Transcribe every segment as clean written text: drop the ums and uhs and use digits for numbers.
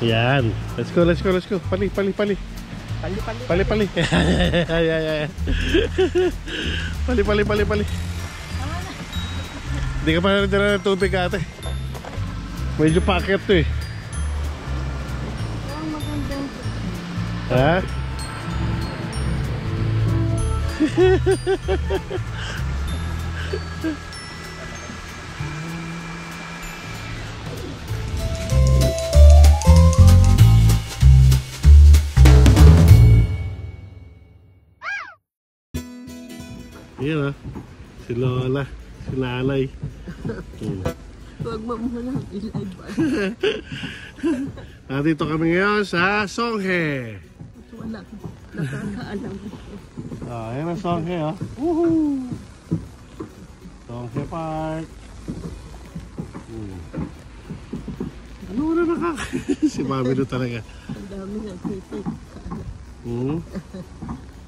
Yan. Let's go, let's go, let's go. Pali. Pali. Pali. Hindi ka pa na ng tubig, ate. Medyo packet to eh. Ha? Yan ah, si Lola, si Nanay. Huwag mo muna i-live ba? Nandito kami ngayon sa Songhe. Wala, nakakaalam. Yan ang Songhe ah. Woohoo! Songhe Park. Ano na si Mami doon talaga. Ang dami na titik.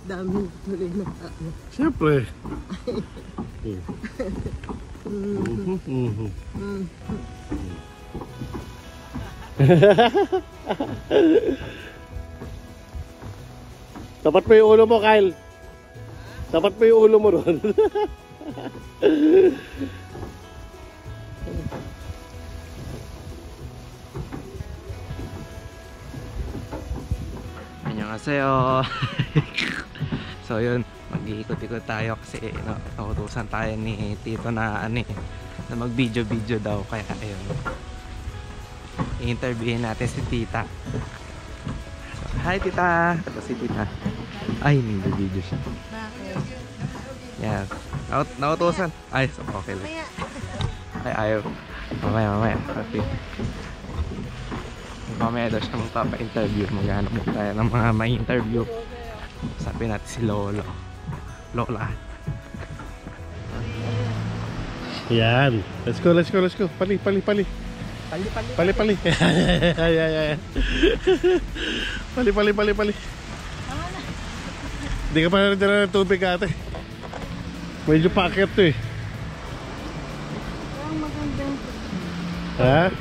Dami tuloy na ano. Siyempre. Tapat mo yung ulo mo, Kyle. Tapat mo yung ulo mo ron. Annyeonghaseyo. So yun, mag-iikot-ikot tayo kasi nautusan tayo ni Tito na na mag-video daw, kaya ayun, i-interviewin natin si Tita. So, hi Tita! Ito si Tita. Ay, nag-video siya. Bakit? Yan. Nautusan. Ay, so okay lang. Ay, ayaw. Mamaya. Okay. Mamaya daw siya magpapa-interview. Maghanap mo tayo ng mga may interview. Sabi natin si Lola. Yan. Let's go. Pali. Pali. Pali. Hindi ka pa na ng tubig, ate. Medyo packet to eh. Ang magandang. Ha?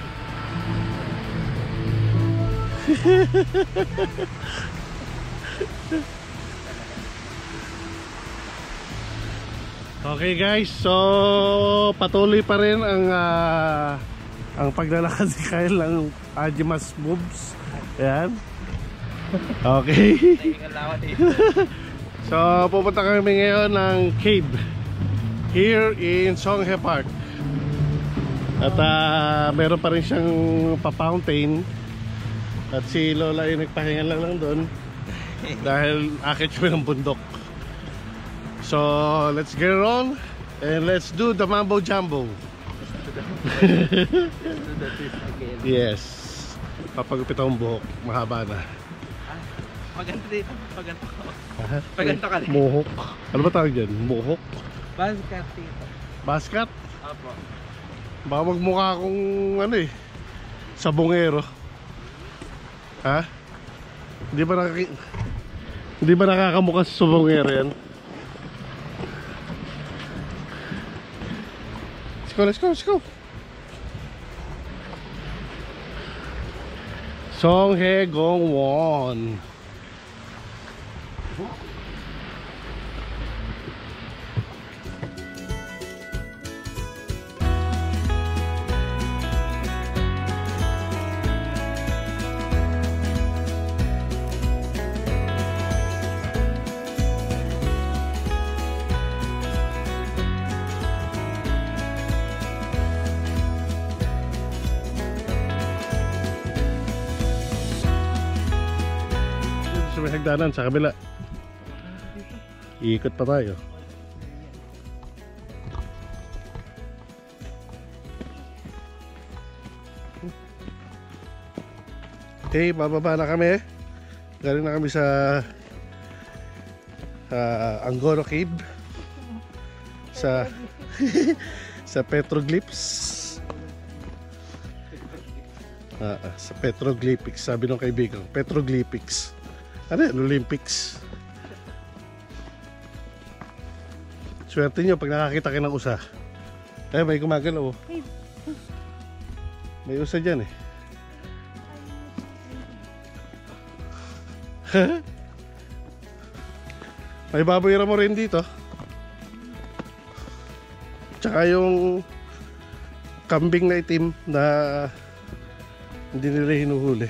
Okay guys, so patuloy pa rin ang paglalakad si Kyle ng Ajimas Moves. Ayan. Okay. So pupunta kami ngayon ng cave here in Songhe Park. At meron pa rin siyang pa-fountain. At si Lola yung nagpahinga lang doon dahil akit siya ng bundok. So let's get on and let's do the mambo jumbo. Yes. Papagupit akong buhok, mahaba na. Maganda dito, paganda ka rin. Mohok. Ano ba tawag dyan? Mohok? Basket dito. Basket? Apo. Baka magmukha akong sabongero. Ha? Hindi ba nakakamukha sa sabongero yan? Let's go. Songhe Gongwon. May hagdanan sa kabila. Iikot pa tayo. Okay, bababa na kami. Galing na kami sa Angkor Cave. Sa Petroglyphs. Sa Petroglyphics, sabi ng kaibigan. Petroglyphics. Ano yan? Olympics. Swerte nyo pag nakakita kayo ng usa. Ay, may gumagalaw. May usa dyan eh. May baboy mo rin dito. Tsaka yung kambing na itim na hindi nila hinuhuli.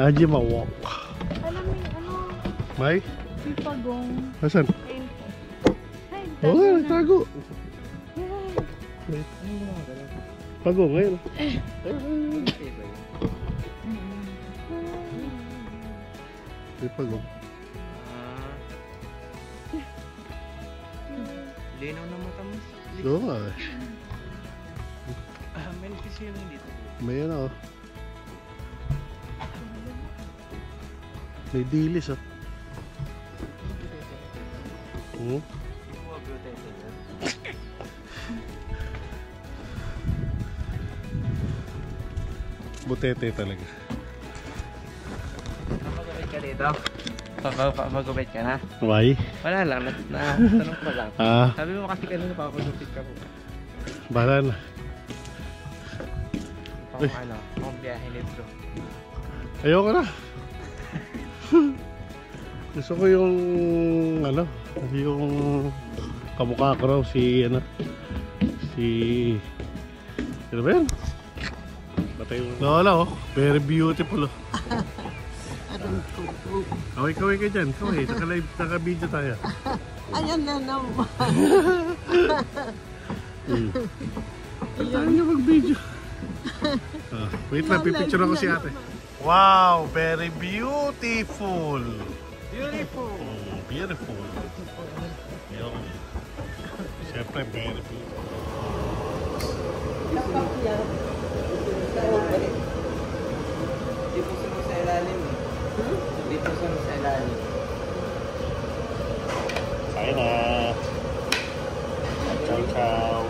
Aji mawak. Alam mo yung ano, May? yung pagong. Asan? Ayun po. Ay, Oo, oh, tago. Yan. Pago ngayon. May pago. Linaw na mata mo. Oo nga. May nagkisiyo lang dito. May ano. May dilis oh. Butete talaga. Magupit ka dito? Magupit ka na? Why? Wala lang, tanong ko lang. Sabi mo kasi kanina papagupit ka po. Bahala na. Pang biyahe nito. Ayoko na. Gusto ko yung ano, yung kamukha ko raw si ano, ano ba yan? Patay mo. Wala oh, very beautiful oh. Kaway ka dyan, kaway, naka-live, naka-video tayo. Ayan na naman. Tayo nyo mag-video. Wait lang, pipicture ako si ate. Wow, very beautiful. Beautiful! Beautiful. Yung, siyempre, very beautiful. Dito sa ilalim eh. Dito sa ilalim. Sayang na. Ciao, ciao.